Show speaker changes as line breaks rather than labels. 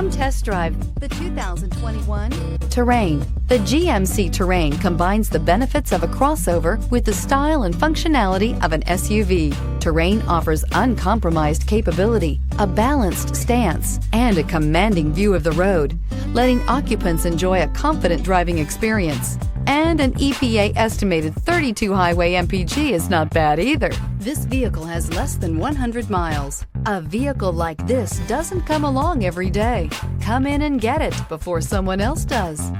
Come test drive the 2021 Terrain. The GMC Terrain combines the benefits of a crossover with the style and functionality of an SUV. Terrain offers uncompromised capability, a balanced stance, and a commanding view of the road, letting occupants enjoy a confident driving experience. And an EPA estimated 32 highway MPG is not bad either. This vehicle has less than 100 miles. A vehicle like this doesn't come along every day. Come in and get it before someone else does.